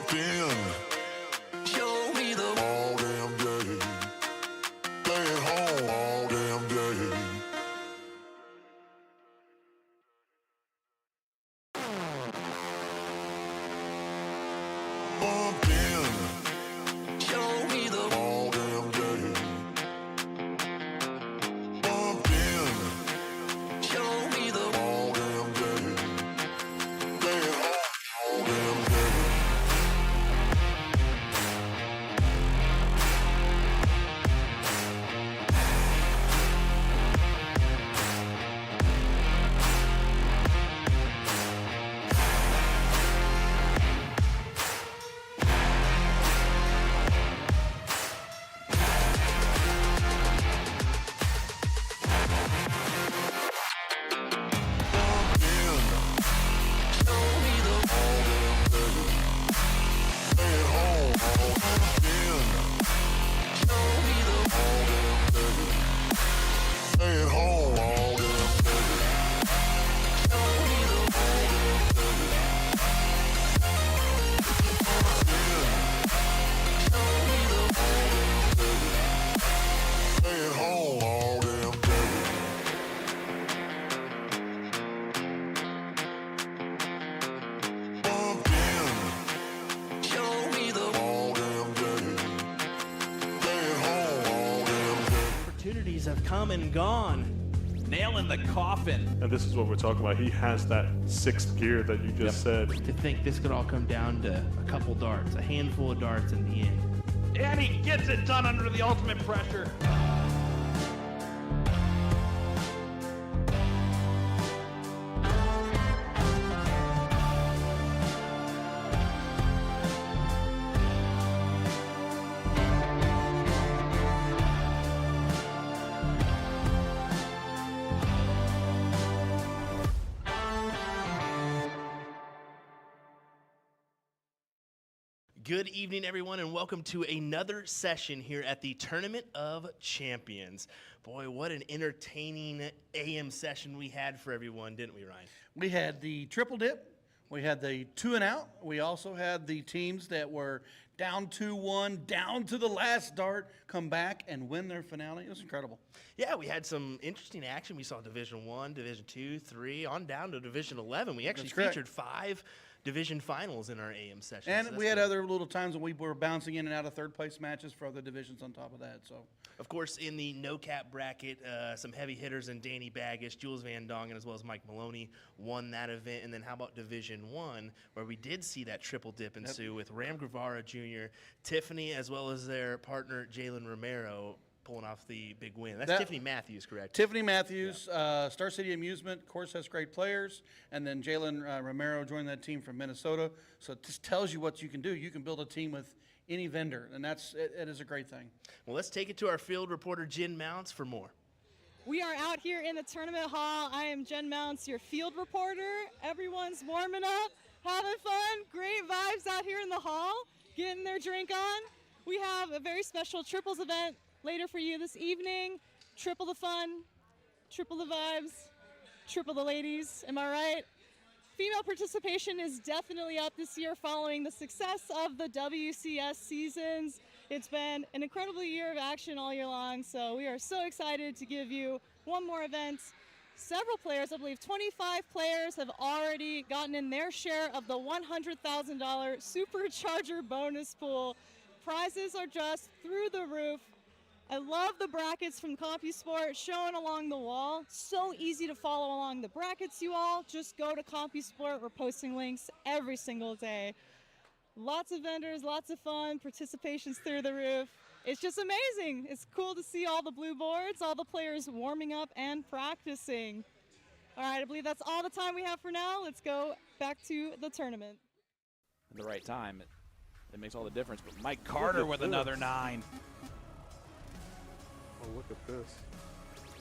Pumpkin. Show me the all damn day. Stay at home all damn day. Pumpkin. Show me the all damn day. Pumpkin. Show me the all damn day. Stay at home all damn day. Opportunities have come and gone. Nail in the coffin. And this is what we're talking about. He has that sixth gear that you just said. To think this could all come down to a couple darts, a handful of darts in the end. And he gets it done under the ultimate pressure. Good evening, everyone, and welcome to another session here at the Tournament of Champions. Boy, what an entertaining AM session we had for everyone, didn't we, Ryan? We had the triple dip. We had the 2 and out. We also had the teams that were down 2-1, down to the last dart, come back and win their finale. It was incredible. Yeah, we had some interesting action. We saw Division 1, Division 2, 3, on down to Division 11. We actually featured 5 division finals in our AM session. And so we had other little times when we were bouncing in and out of third-place matches for other divisions on top of that. So, of course, in the no-cap bracket, some heavy hitters in Danny Baggish, Jules Van Dongen, as well as Mike Maloney won that event. And then how about Division 1, where we did see that triple dip ensue with Ram Guevara Jr., Tiffany, as well as their partner Jalen Romero pulling off the big win. That's Tiffany Matthews, correct? Tiffany Matthews, Star City Amusement, of course, has great players. And then Jalen Romero joined that team from Minnesota. So it just tells you what you can do. You can build a team with any vendor, and it is a great thing. Well, let's take it to our field reporter, Jen Mounts, for more. We are out here in the tournament hall. I am Jen Mounts, your field reporter. Everyone's warming up, having fun, great vibes out here in the hall, getting their drink on. We have a very special triples event later for you this evening. Triple the fun, triple the vibes, triple the ladies. Am I right? Female participation is definitely up this year following the success of the WCS seasons. It's been an incredible year of action all year long, so we are so excited to give you one more event. Several players, I believe 25 players, have already gotten in their share of the $100,000 Supercharger bonus pool. Prizes are just through the roof. I love the brackets from CompuSport shown along the wall. So easy to follow along the brackets, you all. Just go to CompuSport. We're posting links every single day. Lots of vendors, lots of fun, participation's through the roof. It's just amazing. It's cool to see all the blue boards, all the players warming up and practicing. All right, I believe that's all the time we have for now. Let's go back to the tournament. At the right time, it makes all the difference. But Mike Carter with another 9. Oh, look at this.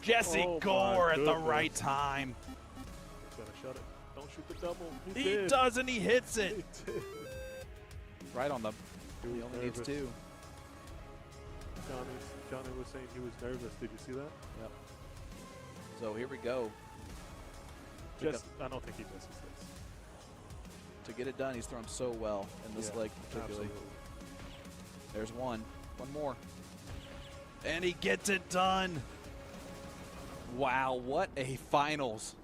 Jesse Gore at the right time. He's got to shut it. Don't shoot the double. He does, and he hits it. He did. Right on the, He he was only needs nervous. 2. Johnny was saying he was nervous. Did you see that? Yep. So here we go. Just, I don't think he misses this. to get it done. He's thrown so well in this leg particularly. Absolutely. There's one more. And he gets it done. Wow, what a finals.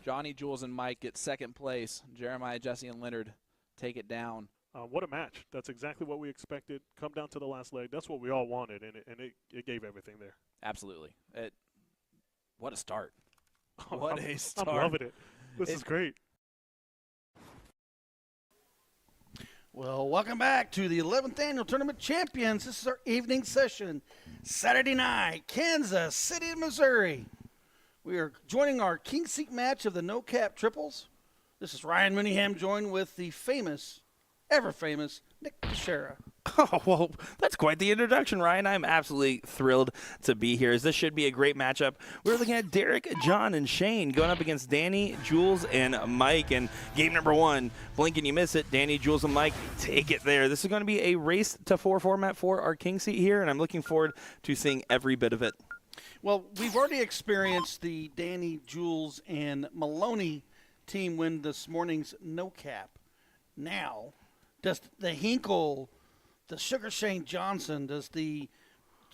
Johnny, Jules, and Mike get second place. Jeremiah, Jesse, and Leonard take it down. What a match. That's exactly what we expected. Come down to the last leg. That's what we all wanted, and it gave everything there. Absolutely. What a start. Oh, What a start. I'm loving it. This is great. Well, welcome back to the 11th Annual Tournament Champions. This is our evening session. Saturday night, Kansas City, Missouri. We are joining our King Seat match of the no-cap triples. This is Ryan Minningham joined with the famous, ever-famous Nick Teixeira. Oh, well, that's quite the introduction, Ryan. I'm absolutely thrilled to be here, as this should be a great matchup. We're looking at Derek, John, and Shane going up against Danny, Jules, and Mike. And game number one, blink and you miss it. Danny, Jules, and Mike take it there. This is going to be a race to 4 format for our King Seat here, and I'm looking forward to seeing every bit of it. Well, we've already experienced the Danny, Jules, and Maloney team win this morning's no-cap. Now, does the Hinkle, the Sugar Shane Johnson, does the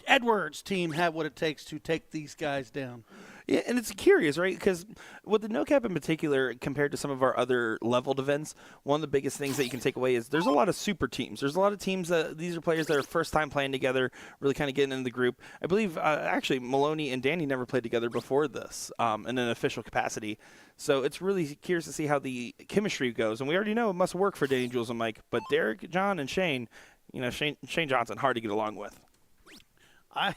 Edwards team have what it takes to take these guys down? Yeah, and it's curious, right? Because with the no-cap in particular, compared to some of our other leveled events, one of the biggest things that you can take away is there's a lot of super teams. There's a lot of teams that these are players that are first time playing together, really kind of getting into the group. I believe, actually, Maloney and Danny never played together before this in an official capacity. So it's really curious to see how the chemistry goes. And we already know it must work for Danny, Jules, and Mike. But Derek, John, and Shane, Shane Johnson, hard to get along with. I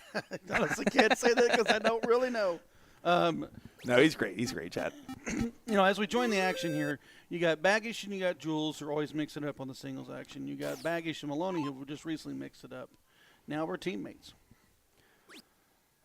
honestly can't say that because I don't really know. No, he's great. He's great, Chad. As we join the action here, you got Baggish and you got Jules, who are always mixing it up on the singles action. You got Baggish and Maloney, who just recently mixed it up. Now we're teammates.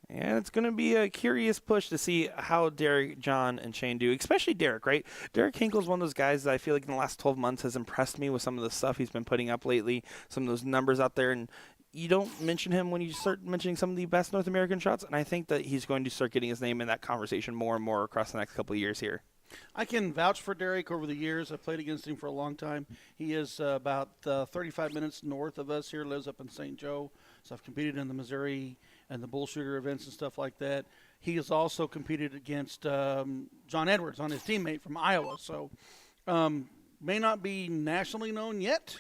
And it's going to be a curious push to see how Derek, John, and Shane do, especially Derek, right? Derek Hinkle's one of those guys that I feel like in the last 12 months has impressed me with some of the stuff he's been putting up lately, some of those numbers out there. And you don't mention him when you start mentioning some of the best North American shots, and I think that he's going to start getting his name in that conversation more and more across the next couple of years here. I can vouch for Derek over the years. I've played against him for a long time. He is about 35 minutes north of us here, lives up in St. Joe. So I've competed in the Missouri and the bull shooter events and stuff like that. He has also competed against John Edwards, on his teammate from Iowa. So may not be nationally known yet,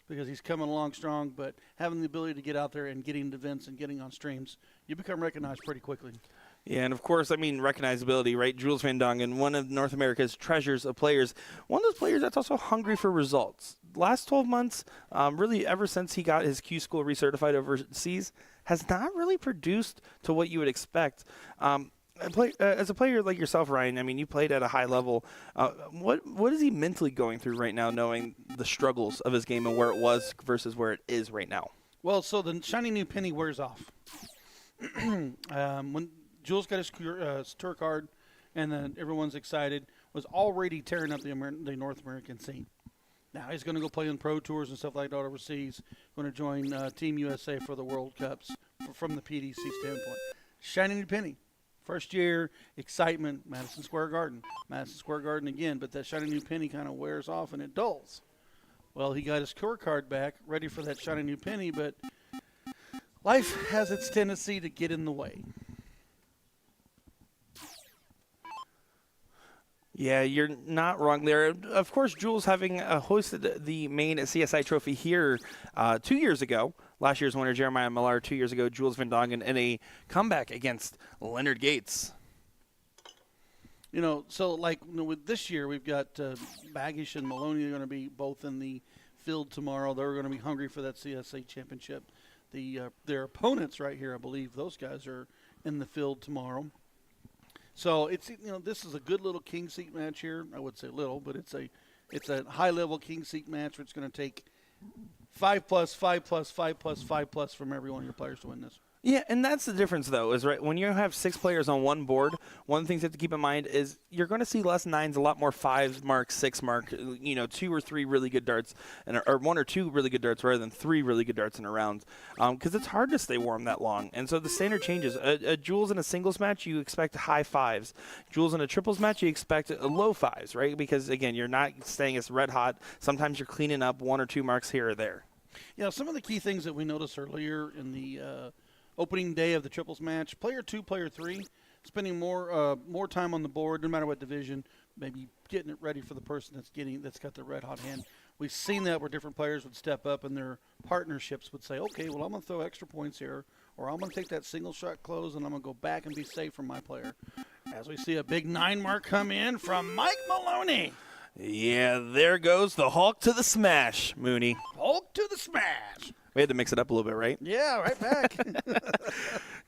because he's coming along strong, but having the ability to get out there and getting into events and getting on streams, you become recognized pretty quickly. Yeah, and of course, I mean, recognizability, right? Jules Van Dongen, one of North America's treasures of players, one of those players that's also hungry for results. Last 12 months, really ever since he got his Q school recertified overseas, has not really produced to what you would expect. As a player like yourself, Ryan, I mean, you played at a high level. What is he mentally going through right now, knowing the struggles of his game and where it was versus where it is right now? Well, so the shiny new penny wears off. When Jules got his tour card, and then everyone's excited, was already tearing up the North American scene. Now he's going to go play in pro tours and stuff like that overseas. Going to join Team USA for the World Cups from the PDC standpoint. Shiny new penny. First year, excitement, Madison Square Garden. Madison Square Garden again, but that shiny new penny kind of wears off and it dulls. Well, he got his tour card back, ready for that shiny new penny, but life has its tendency to get in the way. Yeah, you're not wrong there. Of course, Jules having hosted the main CSI trophy here 2 years ago. Last year's winner, Jeremiah Millar, 2 years ago, Jules Van Dongen, in a comeback against Leonard Gates. So with this year, we've got Baggish and Maloney are going to be both in the field tomorrow. They're going to be hungry for that CSA championship. Their opponents right here, I believe, those guys are in the field tomorrow. So this is a good little king seat match here. I would say little, but it's a high level king seat match where it's going to take 5+, 5+, 5+, 5+ from every one of your players to win this. Yeah, and that's the difference, though, is right when you have 6 players on one board, one of the things you have to keep in mind is you're going to see less 9s, a lot more 5 mark, 6 mark, 2 or 3 really good darts, or 1 or 2 really good darts rather than 3 really good darts in a round, because it's hard to stay warm that long. And so the standard changes. A Jules in a singles match, you expect high 5s. Jules in a triples match, you expect low 5s, right? Because, again, you're not staying as red hot. Sometimes you're cleaning up 1 or 2 marks here or there. Yeah, some of the key things that we noticed earlier in the opening day of the triples match, player 2, player 3, spending more time on the board, no matter what division, maybe getting it ready for the person that's got the red hot hand. We've seen that where different players would step up and their partnerships would say, okay, well, I'm going to throw extra points here, or I'm going to take that single shot close and I'm going to go back and be safe from my player. As we see a big 9 mark come in from Mike Maloney. Yeah, there goes the Hulk to the smash, Mooney. Hulk to the smash. We had to mix it up a little bit, right? Yeah, right back.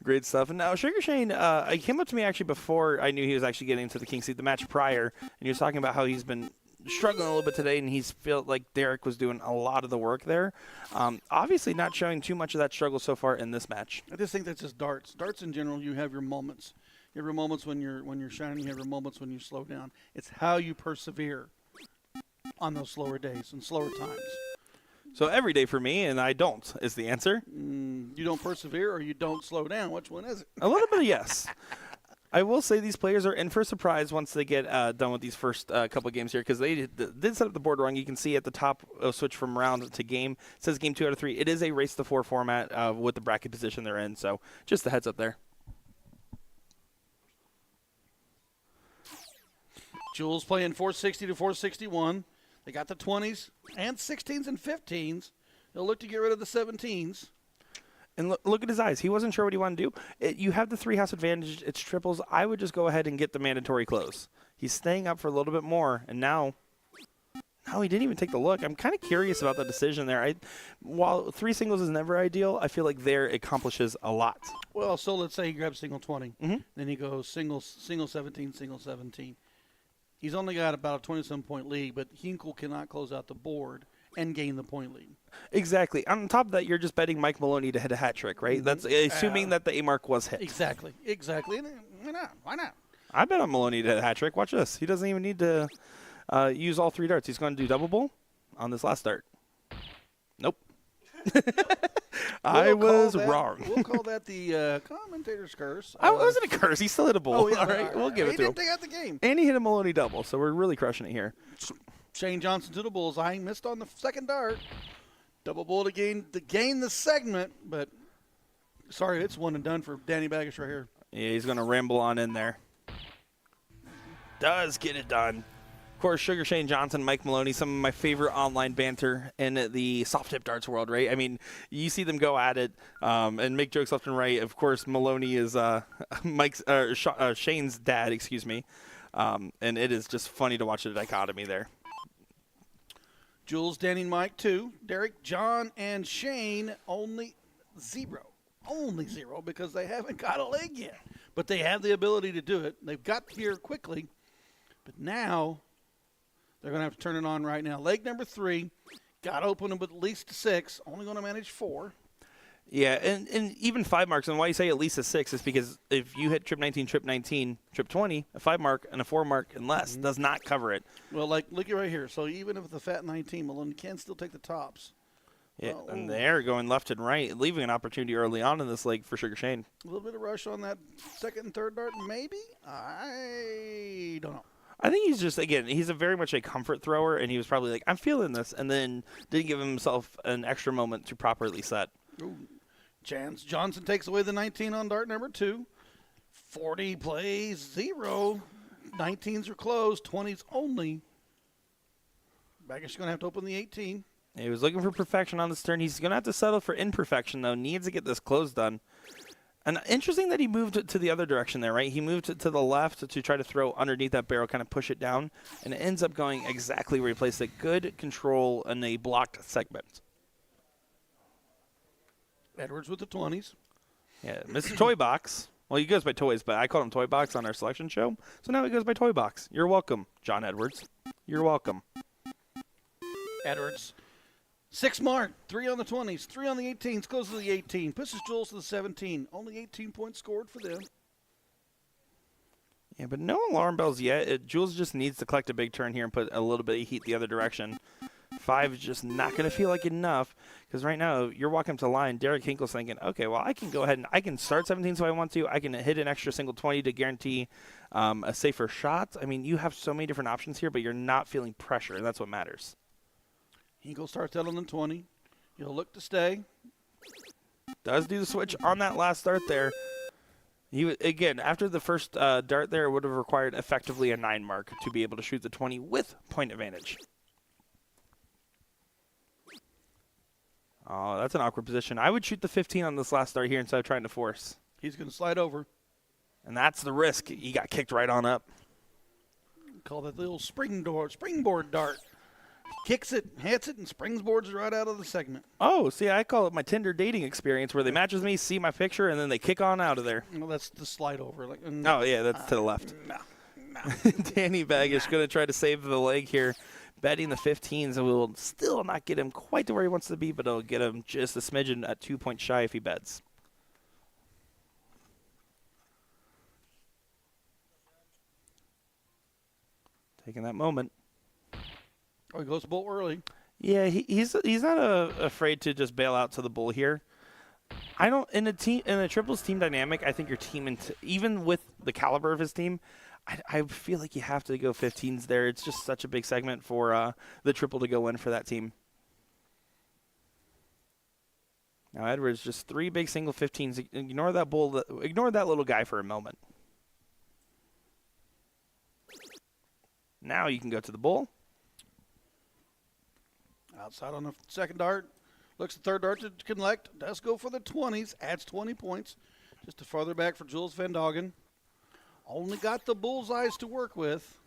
Great stuff. And now Sugar Shane, he came up to me actually before I knew he was actually getting into the King Seat the match prior, and he was talking about how he's been struggling a little bit today, and he's felt like Derek was doing a lot of the work there. Obviously not showing too much of that struggle so far in this match. I just think that's just darts. Darts in general, you have your moments. You have your moments when you're shining. You have your moments when you slow down. It's how you persevere on those slower days and slower times. So every day for me, and I don't, is the answer. You don't persevere or you don't slow down. Which one is it? A little bit of yes. I will say these players are in for a surprise once they get done with these first couple of games here, because they did set up the board wrong. You can see at the top, switch from round to game. It says game 2 out of 3. It is a race to 4 format with the bracket position they're in, so just a heads up there. Jules playing 460 to 461. They got the 20s and 16s and 15s. They'll look to get rid of the 17s. And look at his eyes. He wasn't sure what he wanted to do. You have the 3-house advantage. It's triples. I would just go ahead and get the mandatory close. He's staying up for a little bit more, and now he didn't even take the look. I'm kind of curious about the decision there. While 3 singles is never ideal, I feel like there it accomplishes a lot. Well, so let's say he grabs single 20. Then he goes single 17, single 17. He's only got about a 27-point lead, but Hinkle cannot close out the board and gain the point lead. Exactly. On top of that, you're just betting Mike Maloney to hit a hat trick, right? That's assuming that the A mark was hit. Exactly. And why not? I bet on Maloney to hit a hat trick. Watch this. He doesn't even need to use all 3 darts. He's going to do double bull on this last dart. Nope. I was wrong. We'll call that the commentator's curse. I wasn't a curse. He still hit a bull. Oh, yeah, all right, we'll give it to him. He didn't take out the game. And he hit a Maloney double, so we're really crushing it here. Shane Johnson to the bullseye. Missed on the second dart. Double bull to gain the segment, but sorry, it's one and done for Danny Baggish right here. Yeah, he's going to ramble on in there. Does get it done. Of course, Sugar Shane Johnson, Mike Maloney, some of my favorite online banter in the soft tip darts world, right? I mean, you see them go at it and make jokes left and right. Of course, Maloney is Shane's dad, excuse me. And it is just funny to watch the dichotomy there. Jules, Danny, Mike, 2. Derek, John, and Shane, only 0. Only 0 because they haven't got a leg yet. But they have the ability to do it. They've got here quickly. But now they're going to have to turn it on right now. Leg number 3. Got to open them with at least 6. Only going to manage 4. Yeah, and even 5 marks, and why you say at least a 6 is because if you hit trip 19, trip 20, a 5 mark and a 4 mark and less does not cover it. Well, like, look right here. So even if the fat 19, Malone can still take the tops. Yeah, and they're going left and right, leaving an opportunity early on in this leg for Sugar Shane. A little bit of rush on that second and third dart, maybe? I don't know. I think he's just, again, he's very much a comfort thrower, and he was probably like, I'm feeling this, and then didn't give himself an extra moment to properly set. Ooh. Johnson takes away the 19 on dart number 2. 40 plays 0. 19s are closed. 20s only. Baggish going to have to open the 18. He was looking for perfection on this turn. He's going to have to settle for imperfection, though. Needs to get this close done. And interesting that he moved to the other direction there, right? He moved to the left to try to throw underneath that barrel, kind of push it down, and it ends up going exactly where he placed it. Good control in a blocked segment. Edwards with the 20s. Yeah, Mr. Toy Box. Well, he goes by Toys, but I call him Toy Box on our selection show. So now he goes by Toy Box. You're welcome, John Edwards. You're welcome. Edwards 6 mark, 3 on the 20s, 3 on the 18s, goes to the 18, pushes Jules to the 17. Only 18 points scored for them. Yeah, but no alarm bells yet. Jules just needs to collect a big turn here and put a little bit of heat the other direction. 5 is just not going to feel like enough because right now you're walking up to the line. Derek Hinkle's thinking, okay, well, I can go ahead and I can start 17 so I want to. I can hit an extra single 20 to guarantee a safer shot. I mean, you have so many different options here, but you're not feeling pressure, and that's what matters. Hinkle starts out on the 20. He'll look to stay. Does do the switch on that last start there. Again, after the first dart there, it would have required effectively a 9 mark to be able to shoot the 20 with point advantage. Oh, that's an awkward position. I would shoot the 15 on this last start here instead of trying to force. He's going to slide over. And that's the risk. He got kicked right on up. Call that the little springboard dart. Kicks it, hits it, and springboards right out of the segment. Oh, see, I call it my Tinder dating experience where they match with me, see my picture, and then they kick on out of there. Well, that's the slide over. Oh, yeah, that's to the left. No. Danny Bagish going to try to save the leg here. Betting the 15s will still not get him quite to where he wants to be, but it'll get him just a smidgen at 2 points shy if he bets. Taking that moment. Oh, he goes bull early. Yeah, he's not afraid to just bail out to the bull here. I don't in a triples team dynamic. I think your team even with the caliber of his team, I feel like you have to go 15s there. It's just such a big segment for the triple to go in for that team. Now Edwards just 3 big single 15s. Ignore that bull. Ignore that little guy for a moment. Now you can go to the bull. Outside on the second dart. Looks the third dart to collect. Does go for the 20s. Adds 20 points. Just a farther back for Jules Van Doggen. Only got the bullseyes to work with.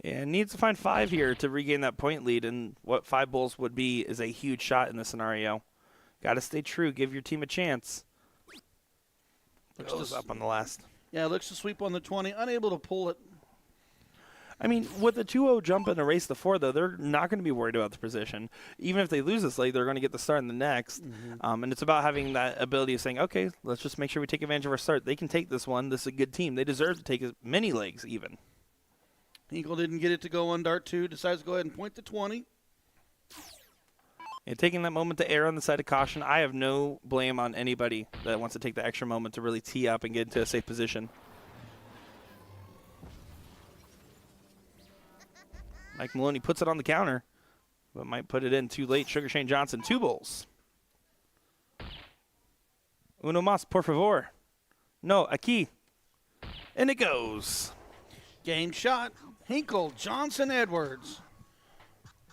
Yeah, needs to find 5 here to regain that point lead. And what 5 bulls would be is a huge shot in this scenario. Got to stay true. Give your team a chance. Goes up on the last. Yeah, looks to sweep on the 20. Unable to pull it. I mean, with a 2-0 jump and a race to 4, though, they're not going to be worried about the position. Even if they lose this leg, they're going to get the start in the next. Mm-hmm. And it's about having that ability of saying, okay, let's just make sure we take advantage of our start. They can take this one. This is a good team. They deserve to take as many legs even. Hinkle didn't get it to go on dart 2. Decides to go ahead and point to 20. And taking that moment to err on the side of caution, I have no blame on anybody that wants to take the extra moment to really tee up and get into a safe position. Mike Maloney puts it on the counter, but might put it in too late. Sugar Shane Johnson, 2 bulls. Uno más, por favor. No, aquí. And it goes. Game shot. Hinkle, Johnson, Edwards.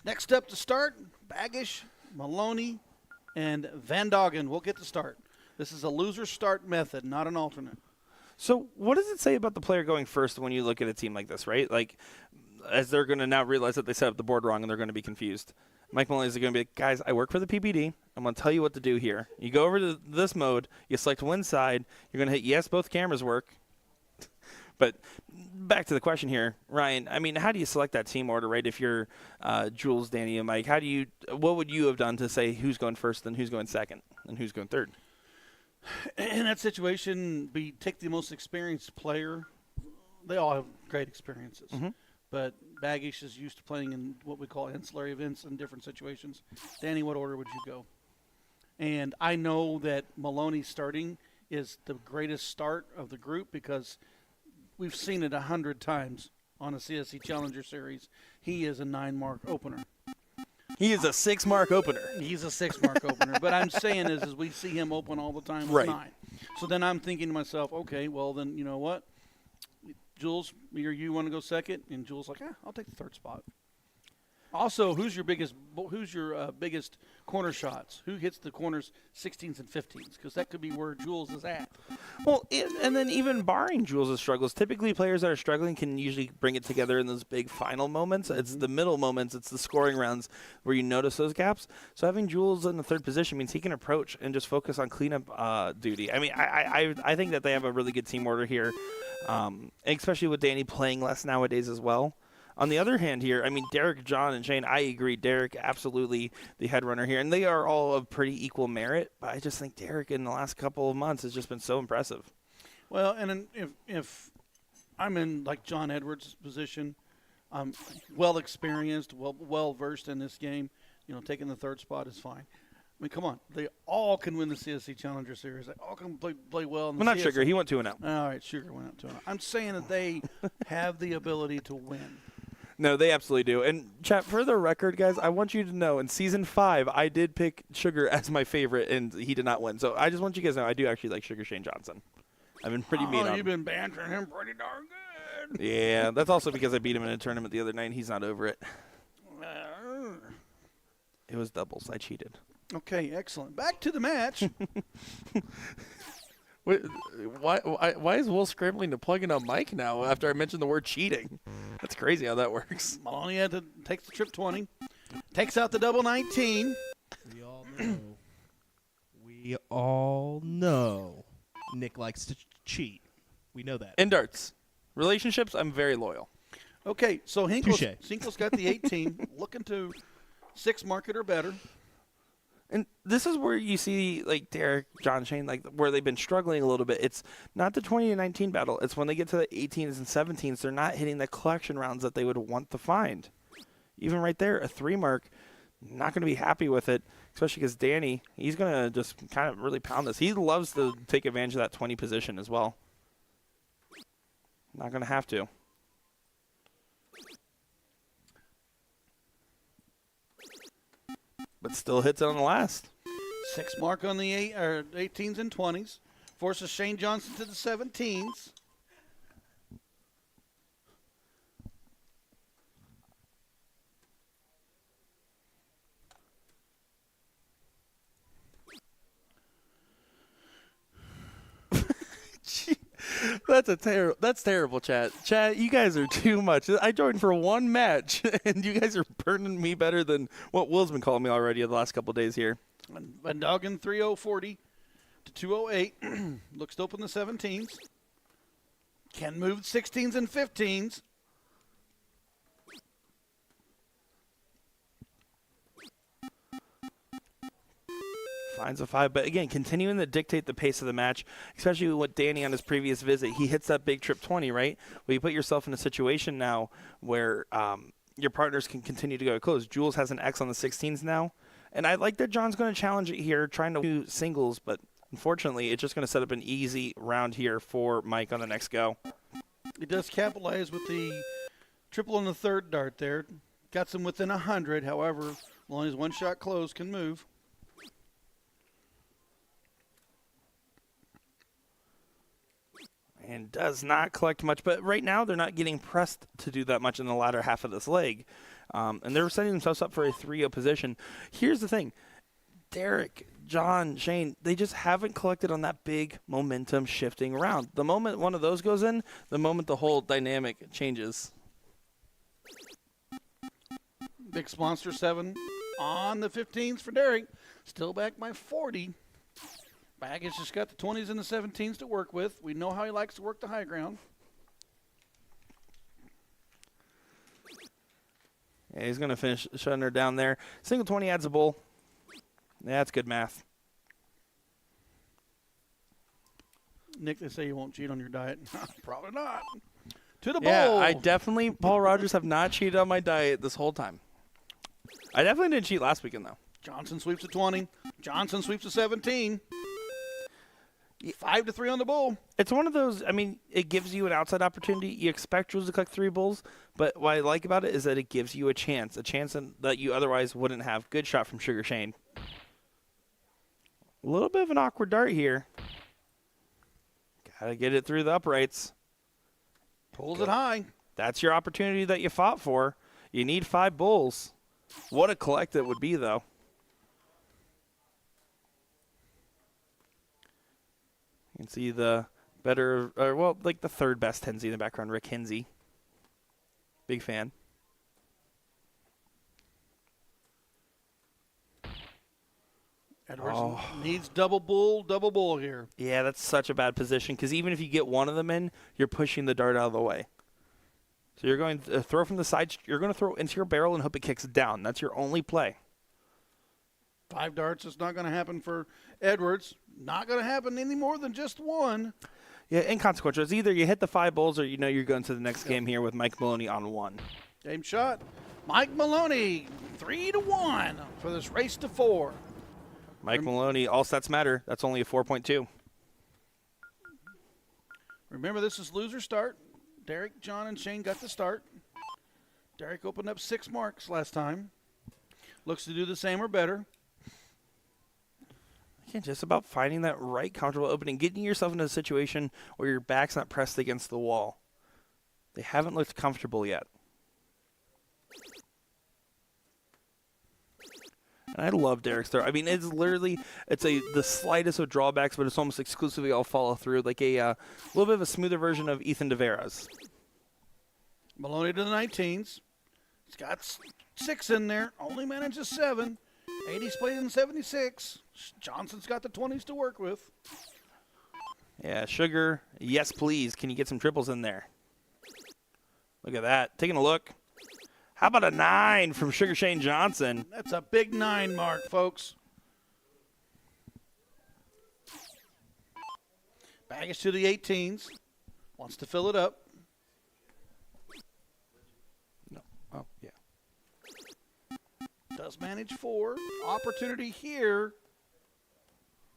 Next up to start, Bagish, Maloney, and Van Doggen will get the start. This is a loser start method, not an alternate. So what does it say about the player going first when you look at a team like this, right? Like, as they're going to now realize that they set up the board wrong and they're going to be confused. Mike Maloney is going to be like, guys, I work for the PBD. I'm going to tell you what to do here. You go over to this mode. You select one side. You're going to hit yes, both cameras work. But back to the question here, Ryan. I mean, how do you select that team order, right? If you're Jules, Danny, and Mike, what would you have done to say who's going first and who's going second and who's going third? In that situation, take the most experienced player. They all have great experiences. Mm-hmm. But Bagish is used to playing in what we call ancillary events in different situations. Danny, what order would you go? And I know that Maloney starting is the greatest start of the group because we've seen it 100 times on a CSC Challenger Series. He is a 9-mark opener. He is a 6-mark opener. He's a 6-mark opener. But I'm saying is we see him open all the time with 9. So then I'm thinking to myself, okay, well then you know what? Jules, you want to go second? And Jules like, I'll take the third spot. Also, who's your biggest corner shots? Who hits the corners 16s and 15s? Because that could be where Jules is at. Well, and then even barring Jules' struggles, typically players that are struggling can usually bring it together in those big final moments. Mm-hmm. It's the middle moments. It's the scoring rounds where you notice those gaps. So having Jules in the third position means he can approach and just focus on cleanup duty. I mean, I think that they have a really good team order here, especially with Danny playing less nowadays as well. On the other hand here, I mean, Derek, John, and Shane, I agree. Derek, absolutely the head runner here. And they are all of pretty equal merit. But I just think Derek in the last couple of months has just been so impressive. Well, and then if I'm in like John Edwards' position, I'm well experienced, well versed in this game. Taking the third spot is fine. I mean, come on, they all can win the CSC Challenger Series. They all can play well. In the Well, not CSC. Sugar. He went 2-0. All right, Sugar went up 2-0. I'm saying that they have the ability to win. No, they absolutely do. And chat, for the record, guys, I want you to know in Season 5, I did pick Sugar as my favorite, and he did not win. So I just want you guys to know I do actually like Sugar Shane Johnson. I've been pretty mean on him. You've been bantering him pretty darn good. Yeah, that's also because I beat him in a tournament the other night, and he's not over it. It was doubles. I cheated. Okay, excellent. Back to the match. Why is Will scrambling to plug in a mic now after I mentioned the word cheating? That's crazy how that works. Maloney had to take the trip 20. Takes out the double 19. We all know Nick likes to cheat. We know that. In darts. Relationships, I'm very loyal. Okay, so Hinkle's Touche. got the 18, looking to 6 market or better. And this is where you see, like, Derek, John, Shane, like, where they've been struggling a little bit. It's not the 20 to 19 battle. It's when they get to the 18s and 17s, they're not hitting the collection rounds that they would want to find. Even right there, a 3 mark, not going to be happy with it, especially because Danny, he's going to just kind of really pound this. He loves to take advantage of that 20 position as well. Not going to have to. But still hits it on the last. 6 mark on the 18s and 20s. Forces Shane Johnson to the 17s. That's terrible, chat. Chat, you guys are too much. I joined for 1 match, and you guys are burning me better than what Will's been calling me already the last couple of days here. Van Doggen 3-0-40 to 2-0-8. Looks to open the 17s. Can move 16s and 15s. Finds a 5, but again, continuing to dictate the pace of the match, especially with Danny on his previous visit. He hits that big trip 20, right? Well, you put yourself in a situation now where your partners can continue to go close. Jules has an X on the 16s now, and I like that John's going to challenge it here, trying to do singles, but unfortunately, it's just going to set up an easy round here for Mike on the next go. He does capitalize with the triple on the third dart there. Got some within 100, however, as long as 1 shot close can move. And does not collect much, but right now they're not getting pressed to do that much in the latter half of this leg. And they're setting themselves up for a 3-0 position. Here's the thing. Derek, John, Shane, they just haven't collected on that big momentum shifting round. The moment one of those goes in, the moment the whole dynamic changes. Big Monster 7 on the 15s for Derek. Still back by 40. Baggage just got the 20s and the 17s to work with. We know how he likes to work the high ground. Yeah, he's going to finish shutting her down there. Single 20 adds a bull. Yeah, that's good math. Nick, they say you won't cheat on your diet. Probably not. To the Yeah, bowl. I definitely, Paul Rogers, have not cheated on my diet this whole time. I definitely didn't cheat last weekend, though. Johnson sweeps the 20. Johnson sweeps the 17. 5-3 on the bull. It's one of those, I mean, it gives you an outside opportunity. You expect Jules to collect 3 bulls, but what I like about it is that it gives you a chance that you otherwise wouldn't have. Good shot from Sugar Shane. A little bit of an awkward dart here. Got to get it through the uprights. Pulls it high. That's your opportunity that you fought for. You need 5 bulls. What a collect it would be, though. You can see the better, like the 3rd best Hensley in the background, Rick Hensley. Big fan. Edwards needs double bull here. Yeah, that's such a bad position because even if you get one of them in, you're pushing the dart out of the way. So you're going to throw from the side. You're going to throw into your barrel and hope it kicks down. That's your only play. 5 darts is not going to happen for Edwards. Not going to happen any more than just one. Yeah, inconsequential. It's either you hit the 5 bowls or you know you're going to the next game here with Mike Maloney on 1. Game shot. Mike Maloney, 3-1 for this race to 4. Mike Maloney, all sets matter. That's only a 4.2. Remember, this is loser start. Derek, John, and Shane got the start. Derek opened up 6 marks last time. Looks to do the same or better. Yeah, just about finding that right comfortable opening, getting yourself into a situation where your back's not pressed against the wall. They haven't looked comfortable yet. And I love Derek's throw. I mean, it's literally, the slightest of drawbacks, but it's almost exclusively all follow through, like a little bit of a smoother version of Ethan DeVera's. Maloney to the 19s. He's got 6 in there. Only manages 7. 80's played in 76. Johnson's got the 20s to work with. Yeah, Sugar, yes please. Can you get some triples in there? Look at that. Taking a look. How about a 9 from Sugar Shane Johnson? That's a big 9 mark, folks. Baggage to the 18s. Wants to fill it up. No. Oh, yeah. Does manage 4. Opportunity here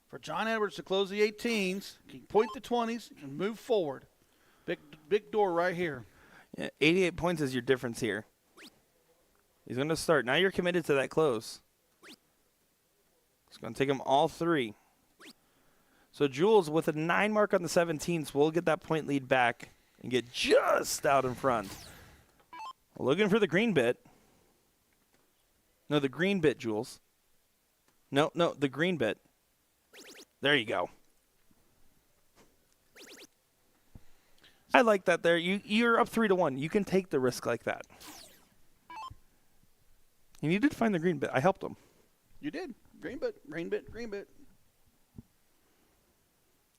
for John Edwards to close the 18s. Can point the 20s and move forward. Big door right here. Yeah, 88 points is your difference here. He's going to start. Now you're committed to that close. It's going to take him all 3. So Jules, with a 9 mark on the 17s, will get that point lead back and get just out in front. Looking for the green bit. No, the green bit, Jules. No, the green bit. There you go. I like that there. You're up 3-1. You can take the risk like that. And you did find the green bit. I helped him. You did. Green bit, green bit, green bit.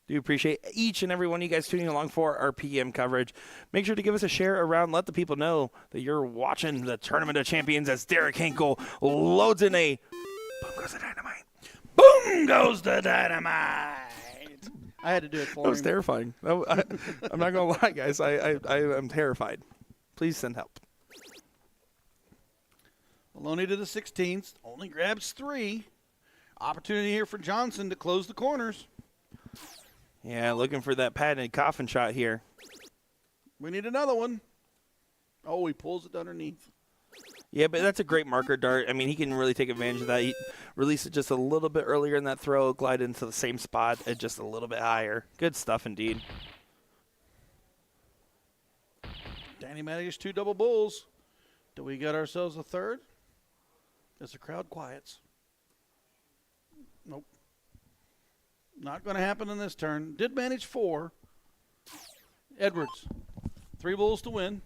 Do appreciate each and every one of you guys tuning along for our PM coverage. Make sure to give us a share around. Let the people know that you're watching the Tournament of Champions as Derek Hinkle loads in a boom goes the dynamite. Boom goes the dynamite. I had to do it for That was him. terrifying. I'm not going to lie, guys. I am terrified. Please send help. Maloney to the 16th. Only grabs 3. Opportunity here for Johnson to close the corners. Yeah, looking for that patented coffin shot here. We need another one. Oh, he pulls it underneath. Yeah, but that's a great marker dart. I mean, he can really take advantage of that. He released it just a little bit earlier in that throw, glide into the same spot at just a little bit higher. Good stuff indeed. Danny Matting's 2 double bulls. Do we get ourselves a third? As the crowd quiets. Nope. Not going to happen in this turn. Did manage 4. Edwards. 3 bulls to win.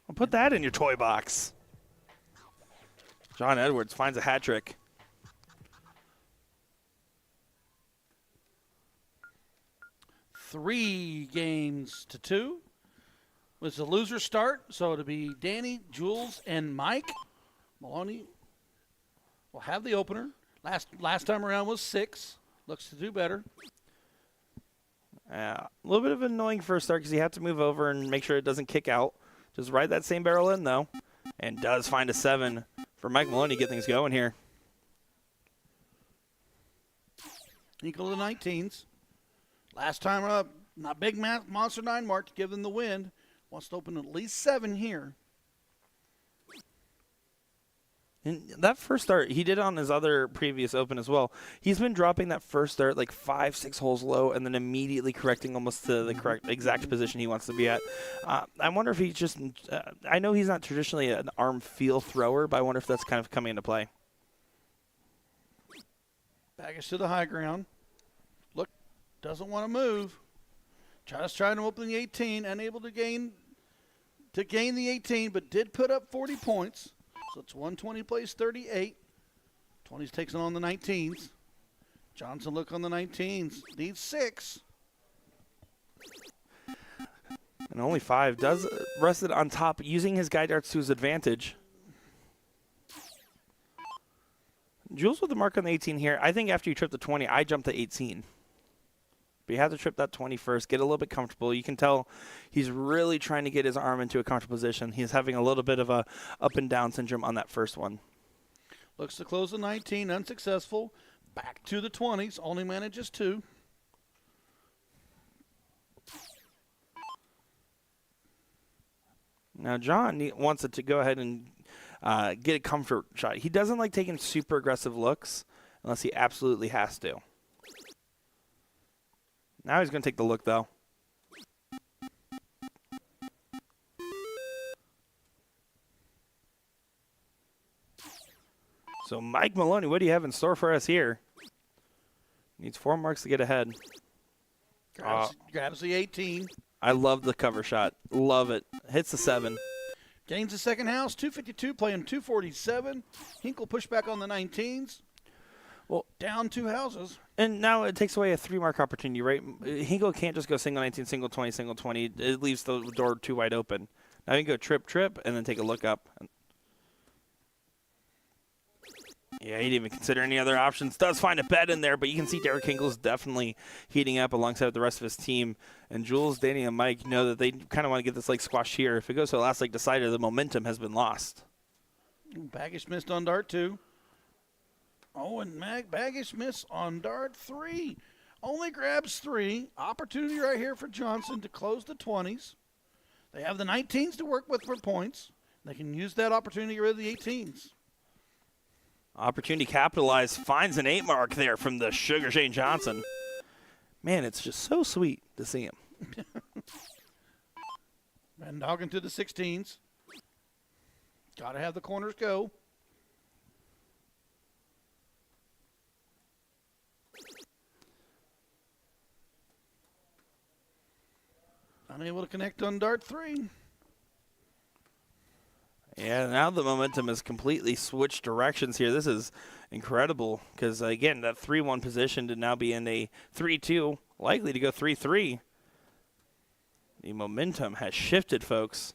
Well, put that in your toy box. John Edwards finds a hat trick. Three games to 2. It's a loser start, so it'll be Danny, Jules, and Mike. Maloney will have the opener. Last time around was 6. Looks to do better. A little bit of an annoying first start because you have to move over and make sure it doesn't kick out. Just ride that same barrel in, though. And does find a 7 for Mike Maloney to get things going here. Equal to the 19s. Last time up, not big monster 9 mark to give them the win. Wants to open at least 7 here. And that first start, he did on his other previous open as well. He's been dropping that first start like 5-6 holes low and then immediately correcting almost to the correct exact position he wants to be at. I wonder if he's just I know he's not traditionally an arm feel thrower, but I wonder if that's kind of coming into play. Baggage to the high ground. Look, doesn't want to move. Just trying to open the 18, unable to gain the 18, but did put up 40 points. So it's 120 plays 38. 20s takes on the 19s. Johnson look on the 19s. Needs 6. And only 5. Does rested on top, using his guide darts to his advantage. Jules with the mark on the 18 here. I think after you trip the 20, I jump to 18. But you have to trip that 20 first, get a little bit comfortable. You can tell he's really trying to get his arm into a comfortable position. He's having a little bit of a up and down syndrome on that first one. Looks to close the 19, unsuccessful. Back to the 20s, only manages 2. Now John wants it to go ahead and get a comfort shot. He doesn't like taking super aggressive looks unless he absolutely has to. Now he's going to take the look, though. So Mike Maloney, what do you have in store for us here? Needs 4 marks to get ahead. Grabs the 18. I love the cover shot. Love it. Hits the 7. Gains the second house, 252, playing 247. Hinkle push back on the 19s. Well, down 2 houses. And now it takes away a 3-mark opportunity, right? Hinkle can't just go single 19, single 20, single 20. It leaves the door too wide open. Now you can go trip, trip, and then take a look up. Yeah, he didn't even consider any other options. Does find a bet in there, but you can see Derek Hinkle's definitely heating up alongside with the rest of his team. And Jules, Danny, and Mike know that they kind of want to get this leg squashed here. If it goes to the last leg decider, the momentum has been lost. Baggish missed on dart 2. Oh, and Baggish missed on dart 3. Only grabs 3. Opportunity right here for Johnson to close the 20s. They have the 19s to work with for points. They can use that opportunity to get rid of the 18s. Opportunity capitalized. Finds an 8-mark there from the Sugar Shane Johnson. Man, it's just so sweet to see him. Van Doggen to the 16s. Got to have the corners go. Unable to connect on dart 3. Yeah, now the momentum has completely switched directions here. This is incredible because, again, that 3-1 position to now be in a 3-2, likely to go 3-3. The momentum has shifted, folks.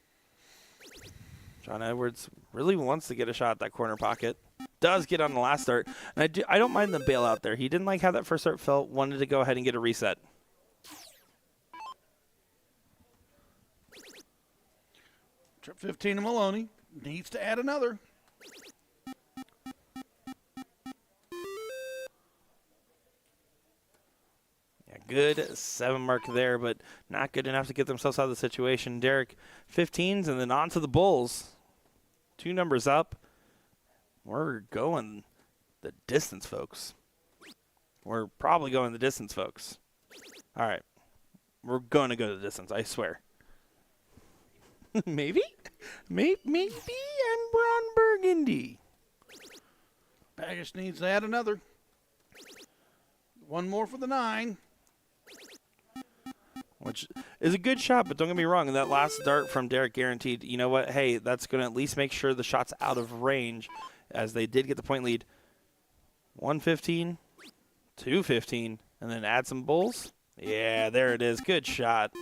John Edwards really wants to get a shot at that corner pocket. Does get on the last start. And I don't mind the bailout there. He didn't like how that first start felt, wanted to go ahead and get a reset. Trip 15 to Maloney. Needs to add another. Yeah, good 7 mark there, but not good enough to get themselves out of the situation. Derek, 15s, and then on to the Bulls. 2 numbers up. We're going the distance, folks. We're probably going the distance, folks. All right. We're going to go the distance, I swear. Maybe I'm Brown Burgundy. Baggish needs to add another. 1 more for the 9. Which is a good shot, but don't get me wrong. That last dart from Derek guaranteed, you know what? Hey, that's going to at least make sure the shot's out of range as they did get the point lead. 115, 215, and then add some Bulls. Yeah, there it is. Good shot.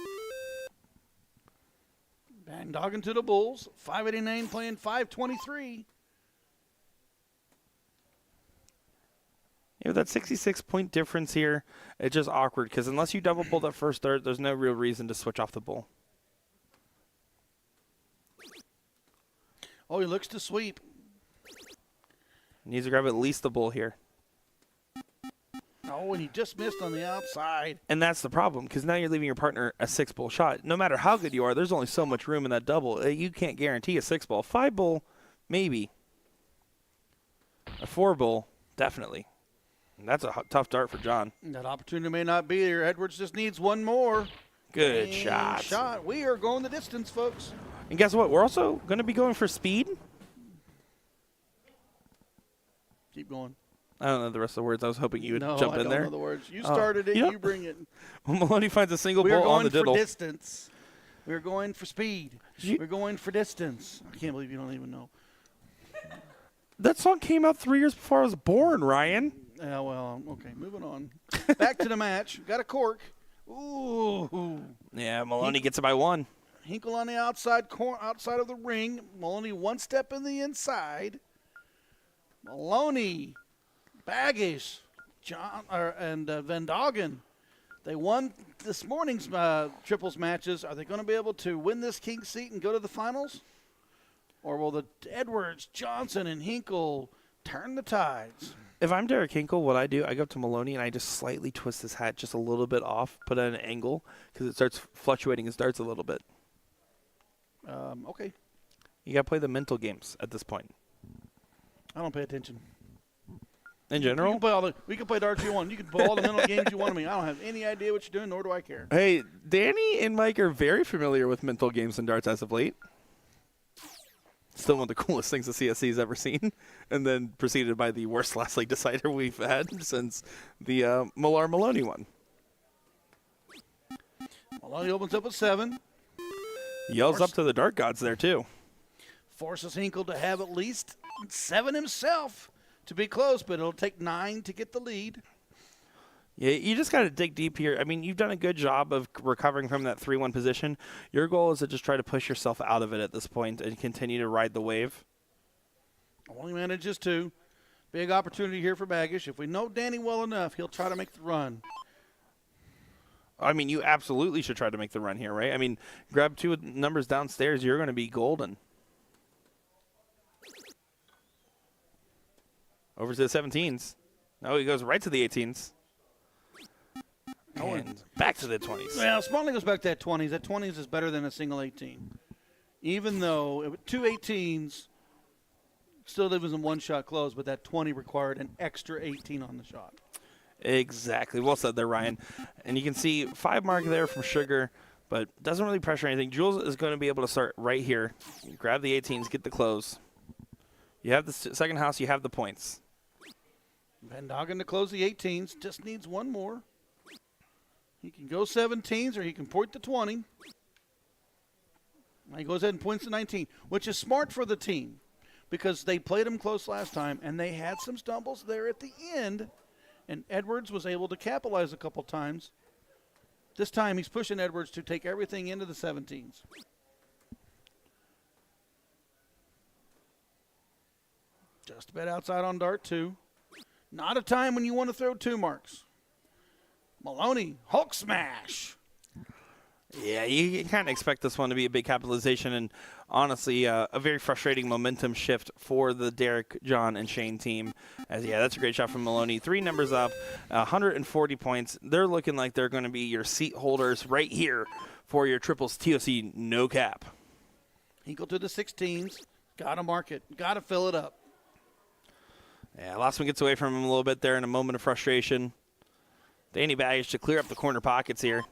Van Doggen to the Bulls. 589 playing 523. Yeah, that 66-point difference here, it's just awkward because unless you double pull that first dart, there's no real reason to switch off the bull. Oh, he looks to sweep. Needs to grab at least the bull here. Oh, and he just missed on the outside. And that's the problem because now you're leaving your partner a 6-bull shot. No matter how good you are, there's only so much room in that double. You can't guarantee a 6-bull. 5-bull, maybe. A 4-bull, definitely. And that's a tough dart for John. That opportunity may not be there. Edwards just needs 1 more. Good And shot. We are going the distance, folks. And guess what? We're also going to be going for speed. Keep going. I don't know the rest of the words. I was hoping you would No, jump I in don't there. know the words. You started it. You You bring it. Maloney finds a single We are bull on going the for diddle. distance. We're going for speed. You- We're going for distance. I can't believe you don't even know. That song came out 3 years before I was born, Ryan. Yeah, well, okay, moving on. Back to the match. Got a cork. Ooh. Yeah, Maloney gets it by 1. Hinkle on the outside outside of the ring. Maloney one step in the inside. Maloney, Baggish, and Van Doggen. They won this morning's triples matches. Are they going to be able to win this King seat and go to the finals? Or will the Edwards, Johnson, and Hinkle turn the tides? If I'm Derek Hinkle, what I do, I go up to Maloney and I just slightly twist his hat just a little bit off, put it at an angle, because it starts fluctuating his darts a little bit. Okay. You got to play the mental games at this point. I don't pay attention. In general? We can play darts you want. You can play all the mental games you want to me. I don't have any idea what you're doing, nor do I care. Hey, Danny and Mike are very familiar with mental games and darts as of late. Still one of the coolest things the CSC has ever seen. And then preceded by the worst last league decider we've had since the Millar Maloney one. Maloney opens up at 7. Yells up to the dart gods there, too. Forces Hinkle to have at least 7 himself to be close, but it'll take 9 to get the lead. Yeah, you just got to dig deep here. I mean, you've done a good job of recovering from that 3-1 position. Your goal is to just try to push yourself out of it at this point and continue to ride the wave. Only manages 2. Big opportunity here for Baggish. If we know Danny well enough, he'll try to make the run. I mean, you absolutely should try to make the run here, right? I mean, grab 2 numbers downstairs, you're going to be golden. Over to the 17s. No, he goes right to the 18s. And back to the 20s. Well, Smalley goes back to that 20s. That 20s is better than a single 18. Even though 2 18s still was in one shot close, but that 20 required an extra 18 on the shot. Exactly. Well said there, Ryan. And you can see 5 mark there from Sugar, but doesn't really pressure anything. Jules is going to be able to start right here. Grab the 18s, get the close. You have the second house, you have the points. Van Doggen to close the 18s. Just needs one more. He can go 17s or he can point to 20. He goes ahead and points to 19, which is smart for the team because they played him close last time and they had some stumbles there at the end, and Edwards was able to capitalize a couple times. This time he's pushing Edwards to take everything into the 17s. Just a bit outside on dart 2. Not a time when you want to throw 2 marks. Maloney, Hulk smash. Yeah, you kind of expect this one to be a big capitalization and honestly a very frustrating momentum shift for the Derek, John, and Shane team. As yeah, that's a great shot from Maloney. 3 numbers up, 140 points. They're looking like they're going to be your seat holders right here for your triples TOC no cap. Hinkle to the 16s. Got to mark it. Got to fill it up. Yeah, last one gets away from him a little bit there in a moment of frustration. Danny Baggish to clear up the corner pockets here.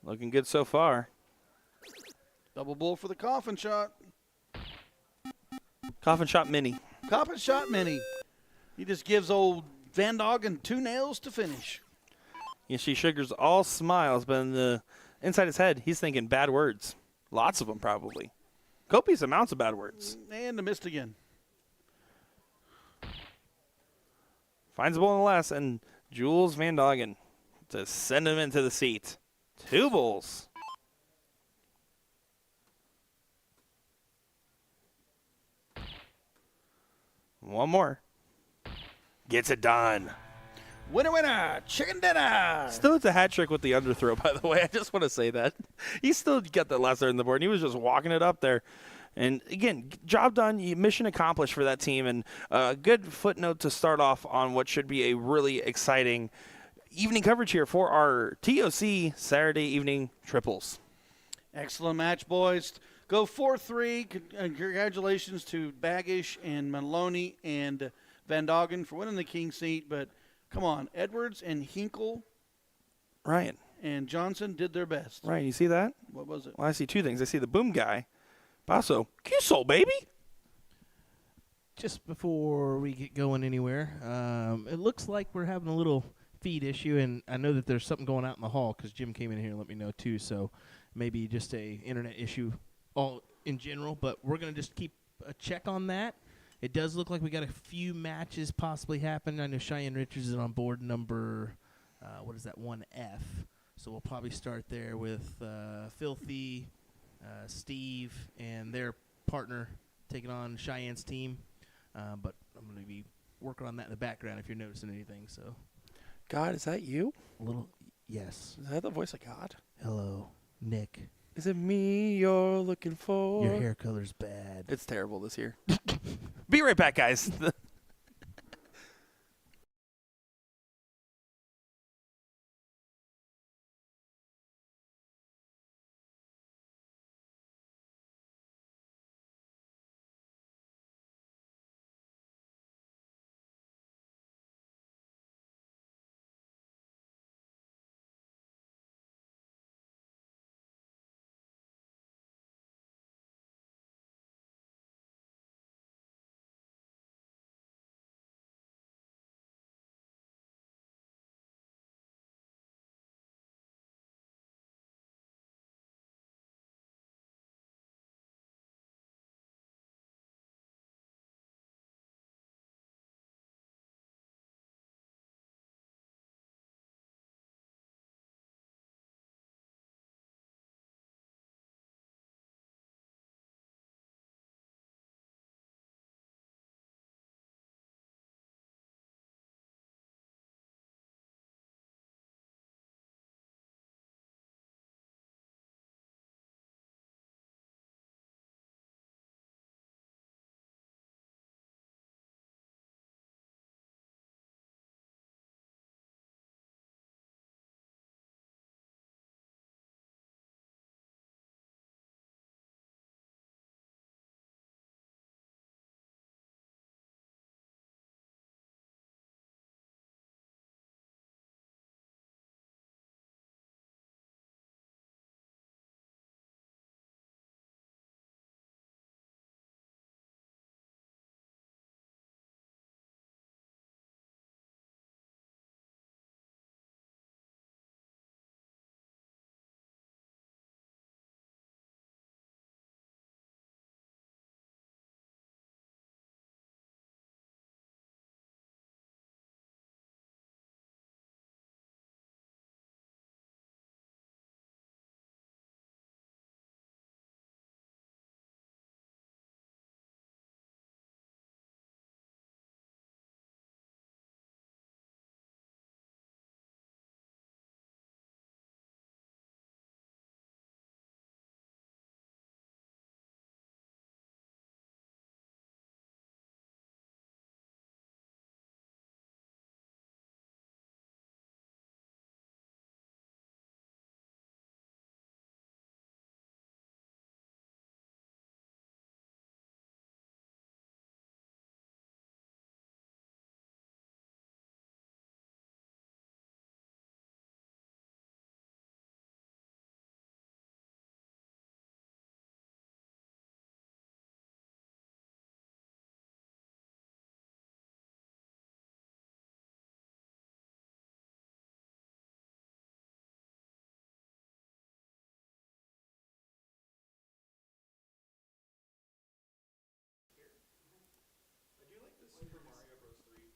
Looking good so far. Double bull for the coffin shot. Coffin shot mini. Coffin shot mini. He just gives old Van Doggen 2 nails to finish. You see Sugar's all smiles, but in the inside his head, he's thinking bad words. Lots of them, probably. Copious amounts of bad words. And a missed again. Finds the ball in the last, and Jules Van Doggen to send him into the seat. 2 bulls. One more. Gets it done. Winner, winner, chicken dinner. Still, it's a hat trick with the underthrow, by the way. I just want to say that. He still got that last there on the board, and he was just walking it up there. And, again, job done, mission accomplished for that team, and a good footnote to start off on what should be a really exciting evening coverage here for our TOC Saturday evening triples. Excellent match, boys. Go 4-3. Congratulations to Baggish and Maloney and Van Doggen for winning the king seat, but come on, Edwards and Hinkle Ryan. and Johnson did their best. Ryan, you see that? What was it? Well, I see 2 things. I see the boom guy. Basso, Q-Soul, baby. Just before we get going anywhere, it looks like we're having a little feed issue, and I know that there's something going out in the hall because Jim came in here and let me know too. So maybe just a internet issue. in general, but we're going to just keep a check on that. It does look like we got a few matches possibly happening. I know Cheyenne Richards is on board number, 1F. So we'll probably start there with Filthy, Steve, and their partner taking on Cheyenne's team. But I'm going to be working on that in the background if you're noticing anything. So, God, is that you? a little, yes. Is that the voice of God? Hello, Nick. Is it me you're looking for? Your hair color's bad. It's terrible this year. Be right back, guys.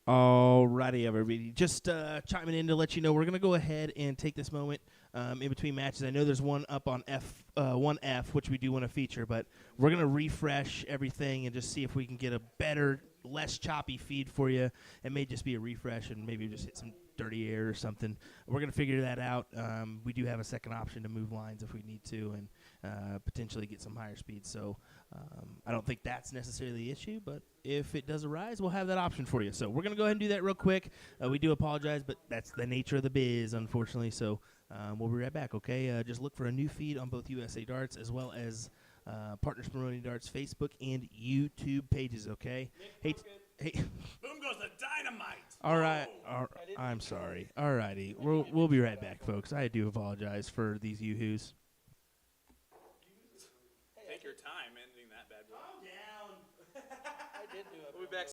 Alrighty, everybody. Just chiming in to let you know we're gonna go ahead and take this moment in between matches. I know there's one up on 1F, which we do want to feature, but we're gonna refresh everything and just see if we can get a better, less choppy feed for you. It may just be a refresh and maybe just hit some dirty air or something. We're gonna figure that out. We do have a second option to move lines if we need to, and potentially get some higher speeds. So I don't think that's necessarily the issue, but if it does arise, we'll have that option for you. So we're going to go ahead and do that real quick. We do apologize, but that's the nature of the biz, unfortunately. So we'll be right back, okay? Just look for a new feed on both USA Darts as well as Partners Promoting Darts Facebook and YouTube pages, okay? Hey. Boom goes the dynamite. All right. I'm sorry. All righty. We'll be right back, folks. I do apologize for these yoo-hoos.